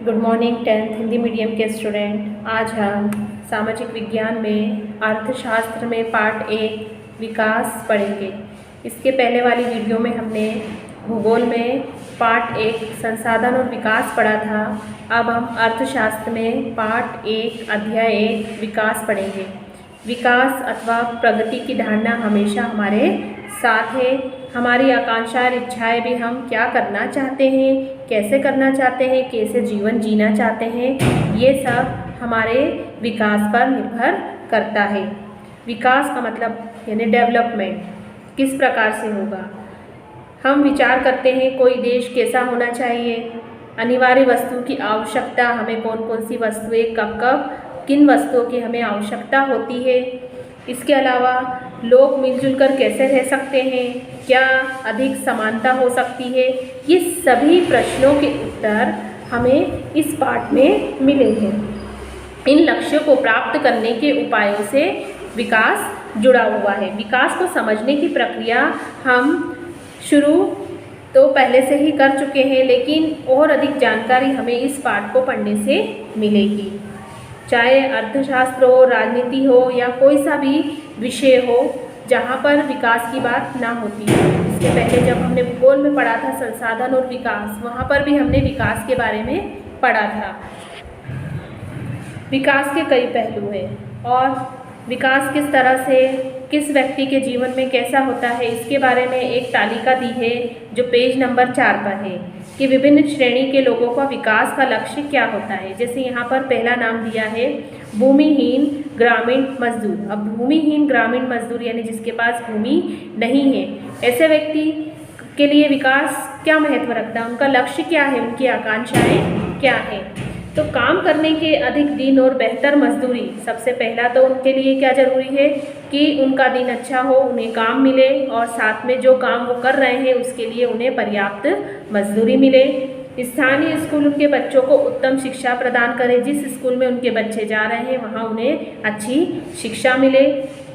Good morning 10th Hindi medium के student. आज हम सामाजिक विज्ञान में अर्थशास्त्र में पार्ट 1 विकास पढ़ेंगे। इसके पहले वाली वीडियो में हमने भूगोल में पार्ट 1 संसाधन और विकास पढ़ा था। अब हम अर्थशास्त्र में पार्ट 1 अध्याय 1 विकास पढ़ेंगे। विकास अथवा प्रगति की धारणा हमेशा हमारे साथ है। हमारी आकांक्षाएं इच्छाएं भी हम क्या करना चाहते हैं, कैसे करना चाहते हैं, कैसे जीवन जीना चाहते हैं, ये सब हमारे विकास पर निर्भर करता है। विकास का मतलब यानी डेवलपमेंट किस प्रकार से होगा। हम विचार करते हैं कोई देश कैसा होना चाहिए, अनिवार्य वस्तु की आवश्यकता, हमें कौन कौन सी वस्तुएं कब कब किन वस्तुओं की हमें आवश्यकता होती है। इसके अलावा लोग मिलजुल कर कैसे रह सकते हैं, क्या अधिक समानता हो सकती है, ये सभी प्रश्नों के उत्तर हमें इस पाठ में मिले हैं। इन लक्ष्यों को प्राप्त करने के उपायों से विकास जुड़ा हुआ है। विकास को समझने की प्रक्रिया हम शुरू तो पहले से ही कर चुके हैं, लेकिन और अधिक जानकारी हमें इस पाठ को पढ़ने से मिलेगी। चाहे अर्थशास्त्र हो, राजनीति हो या कोई सा भी विषय हो जहाँ पर विकास की बात ना होती है। इसके पहले जब हमने भूगोल में पढ़ा था संसाधन और विकास, वहाँ पर भी हमने विकास के बारे में पढ़ा था। विकास के कई पहलू हैं और विकास किस तरह से किस व्यक्ति के जीवन में कैसा होता है, इसके बारे में एक तालिका दी है जो पेज नंबर 4 पर है कि विभिन्न श्रेणी के लोगों का विकास का लक्ष्य क्या होता है। जैसे यहाँ पर पहला नाम दिया है भूमिहीन ग्रामीण मजदूर। अब भूमिहीन ग्रामीण मजदूर यानी जिसके पास भूमि नहीं है, ऐसे व्यक्ति के लिए विकास क्या महत्व रखता है, उनका लक्ष्य क्या है, उनकी आकांक्षाएं क्या है। तो काम करने के अधिक दिन और बेहतर मजदूरी, सबसे पहला तो उनके लिए क्या ज़रूरी है कि उनका दिन अच्छा हो, उन्हें काम मिले और साथ में जो काम वो कर रहे हैं उसके लिए उन्हें पर्याप्त मजदूरी मिले। स्थानीय स्कूल उनके बच्चों को उत्तम शिक्षा प्रदान करे, जिस स्कूल में उनके बच्चे जा रहे हैं वहाँ उन्हें अच्छी शिक्षा मिले।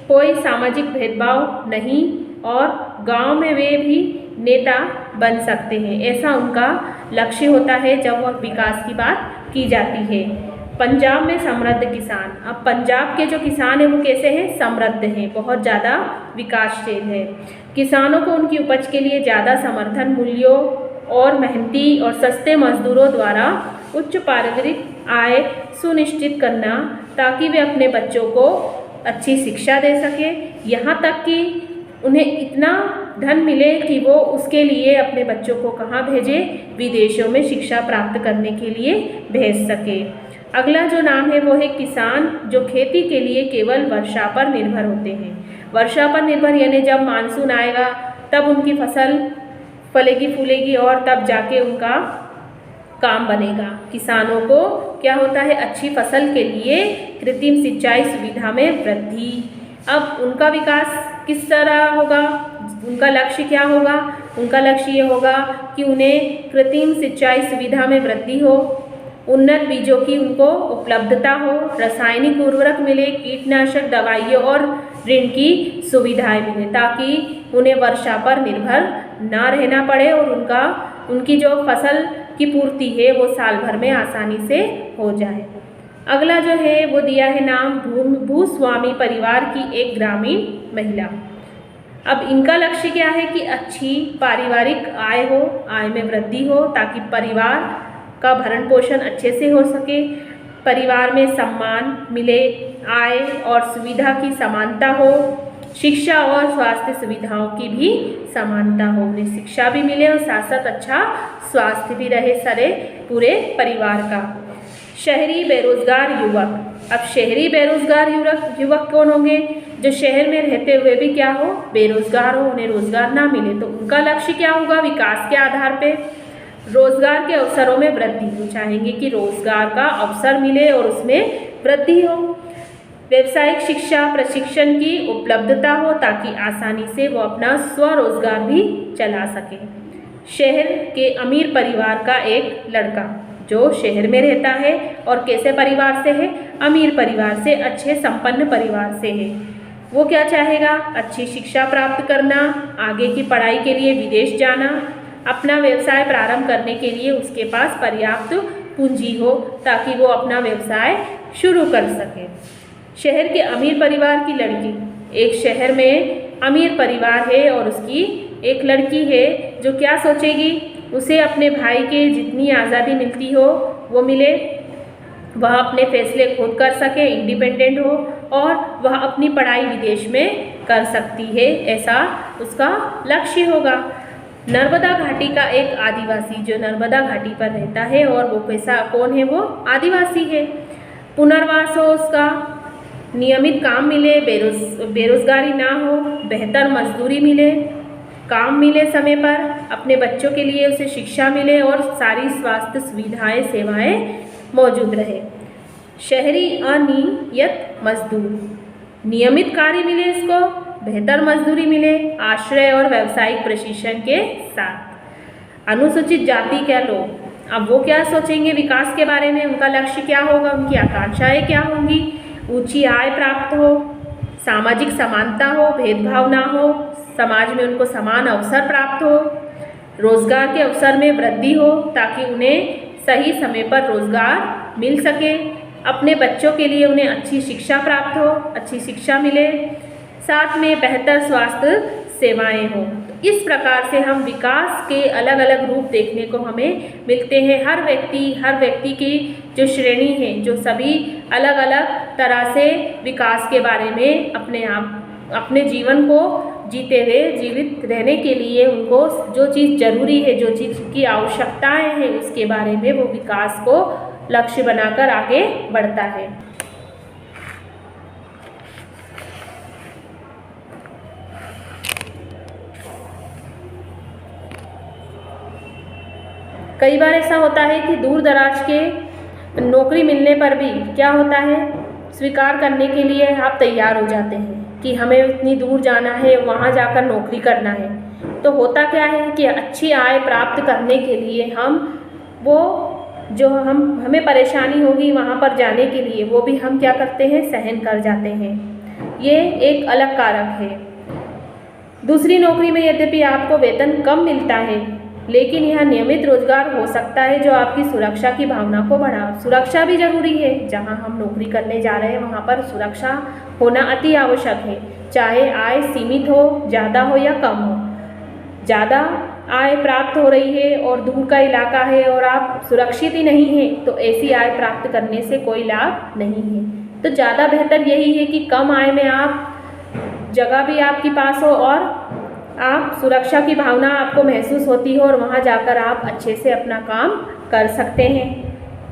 कोई सामाजिक भेदभाव नहीं और गांव में वे भी नेता बन सकते हैं, ऐसा उनका लक्ष्य होता है जब वह विकास की बात की जाती है। पंजाब में समृद्ध किसान। अब पंजाब के जो किसान हैं वो कैसे हैं, समृद्ध हैं, बहुत ज़्यादा विकासशील है। किसानों को उनकी उपज के लिए ज़्यादा समर्थन मूल्यों और मेहनती और सस्ते मजदूरों द्वारा उच्च पारिवारिक आय सुनिश्चित करना, ताकि वे अपने बच्चों को अच्छी शिक्षा दे सके, यहाँ तक कि उन्हें इतना धन मिले कि वो उसके लिए अपने बच्चों को कहाँ भेजे, विदेशों में शिक्षा प्राप्त करने के लिए भेज सके। अगला जो नाम है वो है किसान, जो खेती के लिए केवल वर्षा पर निर्भर होते हैं। वर्षा पर निर्भर यानी जब मानसून आएगा तब उनकी फसल फलेगी फूलेगी और तब जाके उनका काम बनेगा। किसानों को क्या होता है, अच्छी फसल के लिए कृत्रिम सिंचाई सुविधा में वृद्धि। अब उनका विकास किस तरह होगा, उनका लक्ष्य क्या होगा, उनका लक्ष्य ये होगा कि उन्हें कृत्रिम सिंचाई सुविधा में वृद्धि हो, उन्नत बीजों की उनको उपलब्धता हो, रासायनिक उर्वरक मिले, कीटनाशक दवाइयों और ऋण की सुविधाएं मिले, ताकि उन्हें वर्षा पर निर्भर ना रहना पड़े और उनकी जो फसल की पूर्ति है वो साल भर में आसानी से हो जाए। अगला जो है वो दिया है नाम भूस्वामी परिवार की एक ग्रामीण महिला। अब इनका लक्ष्य क्या है कि अच्छी पारिवारिक आय हो, आय में वृद्धि हो, ताकि परिवार का भरण पोषण अच्छे से हो सके, परिवार में सम्मान मिले, आय और सुविधा की समानता हो, शिक्षा और स्वास्थ्य सुविधाओं की भी समानता हो, उन्हें शिक्षा भी मिले और साथ साथ अच्छा स्वास्थ्य भी रहे सारे पूरे परिवार का। शहरी बेरोजगार युवक। अब शहरी बेरोजगार युवक कौन होंगे, जो शहर में रहते हुए भी क्या हो, बेरोजगार हो, उन्हें रोजगार ना मिले। तो उनका लक्ष्य क्या होगा, विकास के आधार पे रोजगार के अवसरों में वृद्धि। वो चाहेंगे कि रोजगार का अवसर मिले और उसमें वृद्धि हो। व्यावसायिक शिक्षा प्रशिक्षण की उपलब्धता हो, ताकि आसानी से वो अपना स्वरोजगार भी चला सके। शहर के अमीर परिवार का एक लड़का जो शहर में रहता है और कैसे परिवार से है, अमीर परिवार से, अच्छे संपन्न परिवार से है, वो क्या चाहेगा, अच्छी शिक्षा प्राप्त करना, आगे की पढ़ाई के लिए विदेश जाना, अपना व्यवसाय प्रारंभ करने के लिए उसके पास पर्याप्त पूंजी हो ताकि वो अपना व्यवसाय शुरू कर सके। शहर के अमीर परिवार की लड़की, एक शहर में अमीर परिवार है और उसकी एक लड़की है जो क्या सोचेगी, उसे अपने भाई के जितनी आज़ादी मिलती हो वो मिले, वह अपने फैसले खुद कर सके, इंडिपेंडेंट हो और वह अपनी पढ़ाई विदेश में कर सकती है, ऐसा उसका लक्ष्य होगा। नर्मदा घाटी का एक आदिवासी जो नर्मदा घाटी पर रहता है और वो कैसा कौन है, वो आदिवासी है। पुनर्वास हो उसका, नियमित काम मिले, बेरोजगारी ना हो, बेहतर मजदूरी मिले, काम मिले समय पर, अपने बच्चों के लिए उसे शिक्षा मिले और सारी स्वास्थ्य सुविधाएं सेवाएं मौजूद रहे। शहरी अनियत मजदूर, नियमित कार्य मिले इसको, बेहतर मजदूरी मिले, आश्रय और व्यावसायिक प्रशिक्षण के साथ। अनुसूचित जाति के लोग, अब वो क्या सोचेंगे विकास के बारे में, उनका लक्ष्य क्या होगा, उनकी आकांक्षाएं क्या होंगी। ऊंची आय प्राप्त हो, सामाजिक समानता हो, भेदभाव ना हो, समाज में उनको समान अवसर प्राप्त हो, रोजगार के अवसर में वृद्धि हो ताकि उन्हें सही समय पर रोजगार मिल सके, अपने बच्चों के लिए उन्हें अच्छी शिक्षा प्राप्त हो, अच्छी शिक्षा मिले, साथ में बेहतर स्वास्थ्य सेवाएं हों। तो इस प्रकार से हम विकास के अलग अलग रूप देखने को हमें मिलते हैं। हर व्यक्ति की जो श्रेणी है, जो सभी अलग अलग तरह से विकास के बारे में अपने जीवन को जीते हुए जीवित रहने के लिए उनको जो चीज़ जरूरी है, जो चीज़ की आवश्यकताएं हैं, उसके बारे में वो विकास को लक्ष्य बनाकर आगे बढ़ता है। कई बार ऐसा होता है कि दूर दराज के नौकरी मिलने पर भी क्या होता है, स्वीकार करने के लिए आप तैयार हो जाते हैं कि हमें इतनी दूर जाना है, वहाँ जाकर नौकरी करना है। तो होता क्या है कि अच्छी आय प्राप्त करने के लिए हमें परेशानी होगी वहाँ पर जाने के लिए, वो भी हम क्या करते हैं, सहन कर जाते हैं। ये एक अलग कारक है। दूसरी नौकरी में यद्यपि आपको वेतन कम मिलता है, लेकिन यह नियमित रोजगार हो सकता है जो आपकी सुरक्षा की भावना को बढ़ा। सुरक्षा भी जरूरी है, जहां हम नौकरी करने जा रहे हैं वहां पर सुरक्षा होना अति आवश्यक है, चाहे आय सीमित हो, ज़्यादा हो या कम हो। ज़्यादा आय प्राप्त हो रही है और दूर का इलाका है और आप सुरक्षित ही नहीं हैं, तो ऐसी आय प्राप्त करने से कोई लाभ नहीं है। तो ज़्यादा बेहतर यही है कि कम आय में आप जगह भी आपके पास हो और आप सुरक्षा की भावना आपको महसूस होती हो और वहाँ जाकर आप अच्छे से अपना काम कर सकते हैं।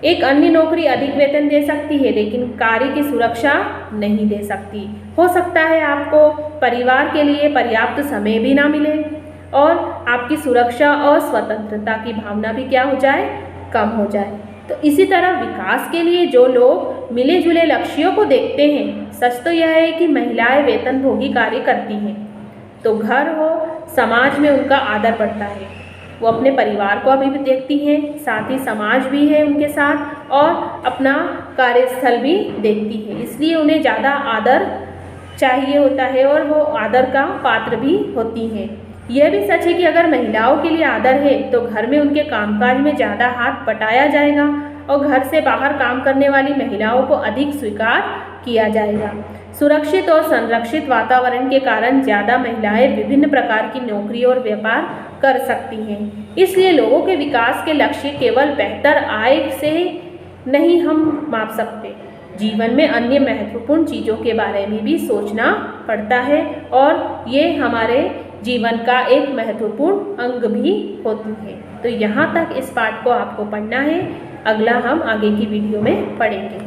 एक अन्य नौकरी अधिक वेतन दे सकती है लेकिन कार्य की सुरक्षा नहीं दे सकती। हो सकता है आपको परिवार के लिए पर्याप्त समय भी ना मिले और आपकी सुरक्षा और स्वतंत्रता की भावना भी क्या हो जाए, कम हो जाए। तो इसी तरह विकास के लिए जो लोग मिले जुले लक्ष्यों को देखते हैं, सच तो यह है कि महिलाएं वेतनभोगी कार्य करती हैं, तो घर हो, समाज में उनका आदर बढ़ता है। वो अपने परिवार को अभी भी देखती हैं, साथ ही समाज भी है उनके साथ और अपना कार्यस्थल भी देखती है, इसलिए उन्हें ज़्यादा आदर चाहिए होता है और वो आदर का पात्र भी होती हैं। यह भी सच है कि अगर महिलाओं के लिए आदर है तो घर में उनके कामकाज में ज़्यादा हाथ बटाया जाएगा और घर से बाहर काम करने वाली महिलाओं को अधिक स्वीकार किया जाएगा। सुरक्षित और संरक्षित वातावरण के कारण ज़्यादा महिलाएं विभिन्न प्रकार की नौकरी और व्यापार कर सकती हैं। इसलिए लोगों के विकास के लक्ष्य केवल बेहतर आय से नहीं हम माप सकते। जीवन में अन्य महत्वपूर्ण चीज़ों के बारे में भी सोचना पड़ता है और ये हमारे जीवन का एक महत्वपूर्ण अंग भी होती है। तो यहाँ तक इस पाठ को आपको पढ़ना है, अगला हम आगे की वीडियो में पढ़ेंगे।